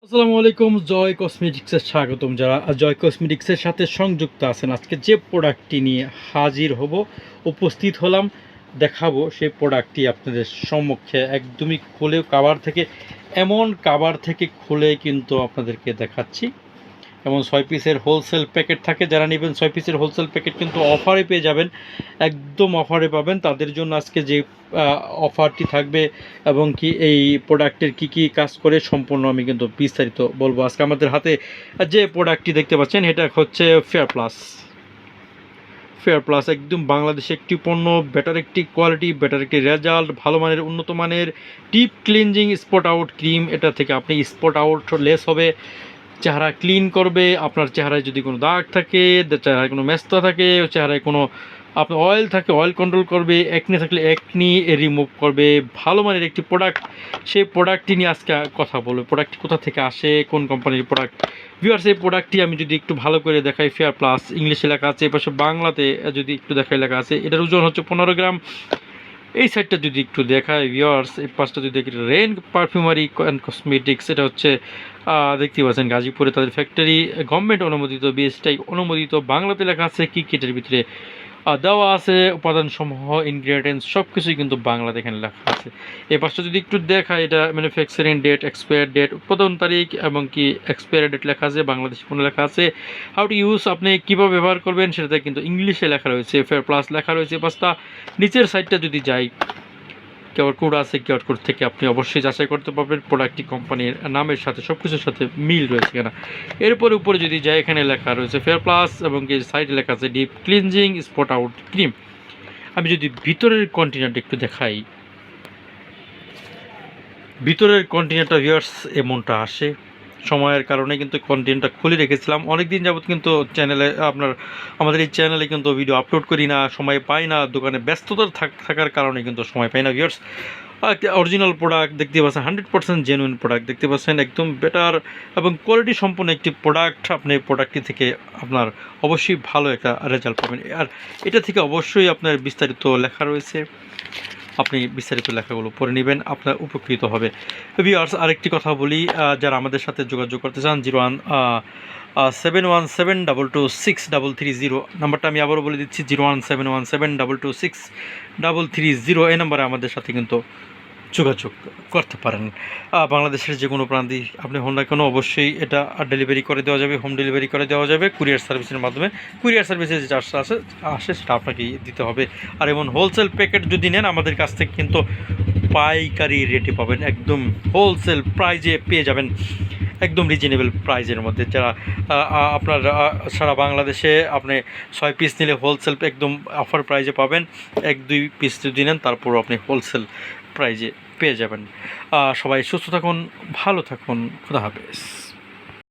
আসসালামু আলাইকুম। জয় কসমেটিক্সের স্বাগতম। যারা জয় কসমেটিক্সের সাথে সংযুক্ত আছেন, আজকে যে প্রোডাক্টটি নিয়ে হাজির হব, উপস্থিত হলাম, দেখাবো সেই প্রোডাক্টটি আপনাদের সম্মুখে একদমই খুলে কাভার থেকে খুলে কিন্তু আপনাদেরকে দেখাচ্ছি। যেমন 6 পিসের হোলসেল প্যাকেট থাকে, যারা নেবেন 6 পিসের হোলসেল প্যাকেট কিন্তু অফারে পেয়ে যাবেন, একদম অফারে পাবেন। তাদের জন্য আজকে যে অফারটি থাকবে এবং কি এই প্রোডাক্টের কি কাজ করে সম্পূর্ণ আমি কিন্তু বিস্তারিত বলবো। আজকে আমাদের হাতে যে প্রোডাক্টটি দেখতে পাচ্ছেন এটা হচ্ছে ফেয়ার প্লাস একদম বাংলাদেশে একটি পণ্য, বেটার একটি কোয়ালিটি, বেটার একটি রেজাল্ট, ভালো মানের, উন্নত মানের deep cleansing spot out cream. এটা থেকে আপনি স্পট আউট লেস হবে, চেহারা ক্লিন করবে। আপনার চেহারায় যদি কোনো দাগ থাকে, চেহারায় কোনো মেস্তা থাকে, চেহারায় কোনো আপনার অয়েল থাকে, অয়েল কন্ট্রোল করবে, একনি থাকলে একনি রিমুভ করবে। ভালো মানের একটি প্রোডাক্ট, সেই প্রোডাক্টটি নিয়ে আজকে কথা বলবো। প্রোডাক্টটি কোথা থেকে আসে, কোন কোম্পানির প্রোডাক্ট। ভিউয়ার্স, এই প্রোডাক্টটি আমি যদি একটু ভালো করে দেখাই, ফেয়ার প্লাস ইংলিশে লেখা আছে, এপাশে বাংলাতে যদি একটু দেখাই লেখা আছে। এটার ওজন হচ্ছে 15 গ্রাম। এই সাইডটা যদি একটু দেখায় ভিউয়ার্স, এই পাশটা যদি দেখি, রেন পারফিউমারি অ্যান্ড কসমেটিক্স। এটা হচ্ছে দেখতে পাচ্ছেন গাজীপুরে তাদের ফ্যাক্টরি, গভর্নমেন্ট অনুমোদিত, বিএসটাই অনুমোদিত। বাংলাতে লেখা আছে কি কিটের ভিতরে দেওয়া আছে, উপাদানসমূহ, ইনগ্রিডিয়েন্টস সব কিছুই কিন্তু বাংলাতে এখানে লেখা আছে। এই পাশটা যদি একটু দেখা, এটা ম্যানুফ্যাকচারিং ডেট, এক্সপায়ার ডেট, উৎপাদন তারিখ এবং কি এক্সপায়ার ডেট লেখা আছে, বাংলাদেশি কোনো লেখা আছে। হাউ টু ইউজ, আপনি কীভাবে ব্যবহার করবেন সেটাতে কিন্তু ইংলিশে লেখা রয়েছে, ফেয়ার প্লাস লেখা রয়েছে। পাঁচটা নিচের সাইডটা যদি যাই, কিউআর কোড আছে, কিউআর কোড থেকে আপনি অবশ্যই যাচাই করতে পারবেন প্রোডাক্টটি কোম্পানির নামের সাথে সব কিছুর সাথে মিল রয়েছে কিনা। এরপরে উপরে যদি যাই, এখানে লেখা রয়েছে ফেয়ার প্লাস এবং কি সাইডে লেখা আছে deep cleansing spot out cream. আমি যদি ভিতরের কন্টেনারটা একটু দেখাই, ভিতরের কন্টেনারটা ভিউয়ার্স এমনটা আসে। সময়ের কারণে কিন্তু কন্টেন্টটা খুলে রেখেছিলাম অনেক দিন যাবত, কিন্তু চ্যানেলে আমাদের এই চ্যানেলে কিন্তু ভিডিও আপলোড করি না, সময় পাই না, দোকানে ব্যস্ততা থাকার কারণে কিন্তু সময় পাই না। ভিউয়ার্স, একটা অরিজিনাল প্রোডাক্ট দেখতে পাচ্ছেন, 100% জেনুইন প্রোডাক্ট দেখতে পাচ্ছেন, একদম বেটার এবং কোয়ালিটি সম্পন্ন একটি প্রোডাক্ট। আপনি প্রোডাক্টটি থেকে আপনার অবশ্যই ভালো একটা রেজাল্ট পাবেন। আর এটা থেকে অবশ্যই আপনার বিস্তারিত লেখা রয়েছে, আপনি বিস্তারিত লেখাগুলো পড়ে নেবেন, আপনার উপকৃত হবে। ভিউয়ার্স, আরেকটি কথা বলি, যারা আমাদের সাথে যোগাযোগ করতে চান, 017172263330 নাম্বারটা আমি আবারও বলে দিচ্ছি, 017172263330। এই নাম্বারে আমাদের সাথে কিন্তু যোগাযোগ করতে পারেন। বাংলাদেশের যে কোনো প্রান্তে আপনি হন না কেন, অবশ্যই এটা ডেলিভারি করে দেওয়া যাবে, হোম ডেলিভারি করে দেওয়া যাবে কুরিয়ার সার্ভিসের মাধ্যমে। কুরিয়ার সার্ভিসের যে চার্জটা আসে সেটা আপনাকেই দিতে হবে। আর এমন হোলসেল প্যাকেট যদি নেন আমাদের কাছ থেকে কিন্তু পাইকারি রেটে পাবেন, একদম হোলসেল প্রাইজে পেয়ে যাবেন, একদম রিজনেবল প্রাইজের মধ্যে। যারা আপনার সারা বাংলাদেশে আপনি 6 পিস নিলে হোলসেল একদম অফার প্রাইজে পাবেন, 1-2 পিস যদি নেন তারপরও আপনি হোলসেল প্রাইজে পেয়ে যাবেন। সবাই সুস্থ থাকুন, ভালো থাকুন, খুদা হাফেজ।